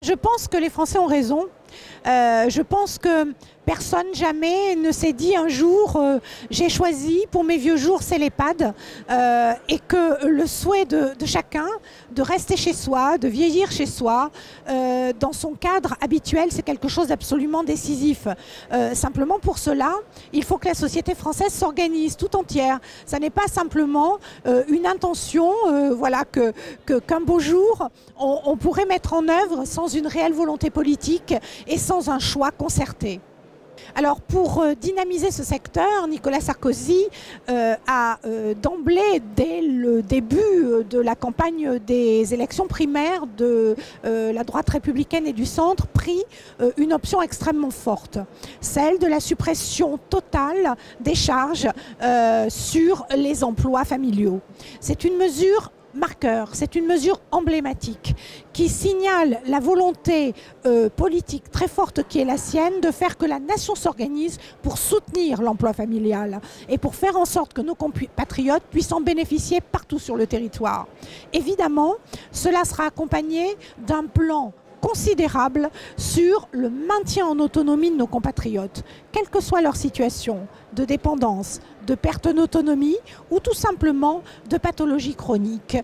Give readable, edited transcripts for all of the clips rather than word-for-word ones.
Je pense que les Français ont raison. Je pense que personne jamais ne s'est dit un jour j'ai choisi pour mes vieux jours c'est l'EHPAD et que le souhait de chacun de rester chez soi, de vieillir chez soi dans son cadre habituel, c'est quelque chose d'absolument décisif. Simplement pour cela, il faut que la société française s'organise tout entière. Ça n'est pas simplement une intention voilà, qu'un beau jour on pourrait mettre en œuvre sans une réelle volonté politique et sans un choix concerté. Alors pour dynamiser ce secteur, Nicolas Sarkozy a d'emblée, dès le début de la campagne des élections primaires de la droite républicaine et du centre, pris une option extrêmement forte, celle de la suppression totale des charges sur les emplois familiaux. C'est une mesure marqueur, c'est une mesure emblématique qui signale la volonté politique très forte qui est la sienne de faire que la nation s'organise pour soutenir l'emploi familial et pour faire en sorte que nos compatriotes puissent en bénéficier partout sur le territoire. Évidemment, cela sera accompagné d'un plan considérable sur le maintien en autonomie de nos compatriotes, quelle que soit leur situation de dépendance, de perte d'autonomie ou tout simplement de pathologie chronique.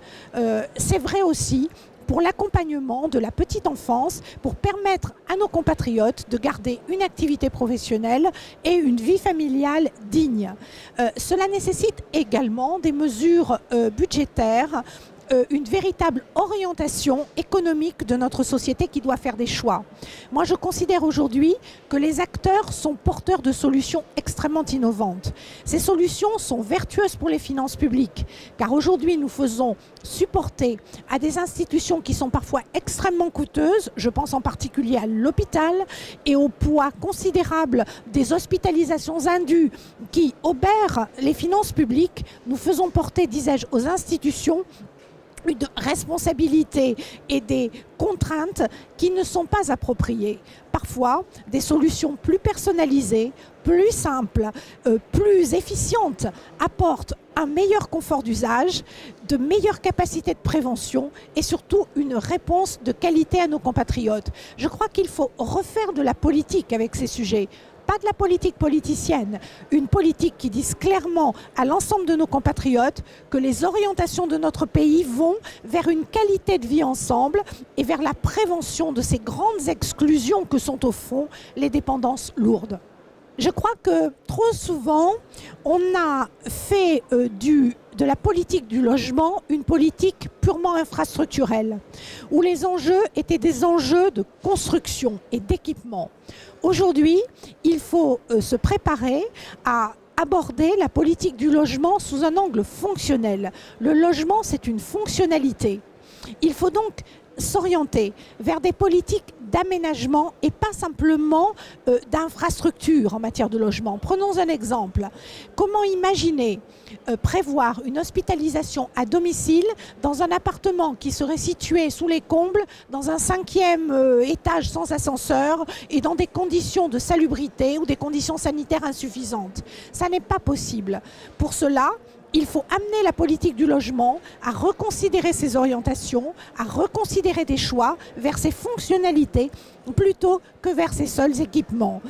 C'est vrai aussi pour l'accompagnement de la petite enfance, pour permettre à nos compatriotes de garder une activité professionnelle et une vie familiale digne. Cela nécessite également des mesures budgétaires, une véritable orientation économique de notre société qui doit faire des choix. Moi, je considère aujourd'hui que les acteurs sont porteurs de solutions extrêmement innovantes. Ces solutions sont vertueuses pour les finances publiques, car aujourd'hui, nous faisons supporter à des institutions qui sont parfois extrêmement coûteuses, je pense en particulier à l'hôpital et au poids considérable des hospitalisations indues qui obèrent les finances publiques, nous faisons porter, disais-je, aux institutions une responsabilité et des contraintes qui ne sont pas appropriées. Parfois, des solutions plus personnalisées, plus simples, plus efficientes apportent un meilleur confort d'usage, de meilleures capacités de prévention et surtout une réponse de qualité à nos compatriotes. Je crois qu'il faut refaire de la politique avec ces sujets. Pas de la politique politicienne, une politique qui dise clairement à l'ensemble de nos compatriotes que les orientations de notre pays vont vers une qualité de vie ensemble et vers la prévention de ces grandes exclusions que sont au fond les dépendances lourdes. Je crois que trop souvent, on a fait de la politique du logement une politique purement infrastructurelle, où les enjeux étaient des enjeux de construction et d'équipement. Aujourd'hui, il faut se préparer à aborder la politique du logement sous un angle fonctionnel. Le logement, c'est une fonctionnalité. Il faut donc s'orienter vers des politiques d'aménagement et pas simplement d'infrastructures en matière de logement. Prenons un exemple. Comment imaginer prévoir une hospitalisation à domicile dans un appartement qui serait situé sous les combles, dans un 5e étage sans ascenseur et dans des conditions de salubrité ou des conditions sanitaires insuffisantes? Ça n'est pas possible. Pour cela, il faut amener la politique du logement à reconsidérer ses orientations, à reconsidérer des choix vers ses fonctionnalités plutôt que vers ses seuls équipements.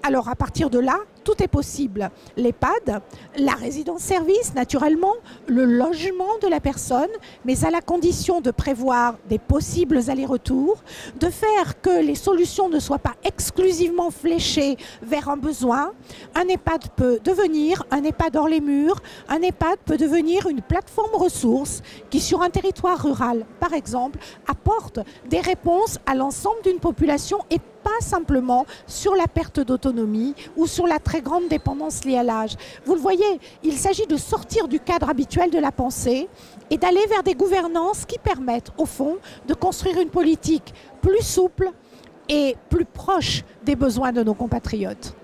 Alors à partir de là, tout est possible. L'EHPAD, la résidence-service, naturellement, le logement de la personne, mais à la condition de prévoir des possibles allers-retours, de faire que les solutions ne soient pas exclusivement fléchées vers un besoin. Un EHPAD peut devenir un EHPAD hors les murs, un EHPAD peut devenir une plateforme ressources qui, sur un territoire rural, par exemple, apporte des réponses à l'ensemble d'une population et pas simplement sur la perte d'autonomie ou sur la très grande dépendance liée à l'âge. Vous le voyez, il s'agit de sortir du cadre habituel de la pensée et d'aller vers des gouvernances qui permettent, au fond, de construire une politique plus souple et plus proche des besoins de nos compatriotes.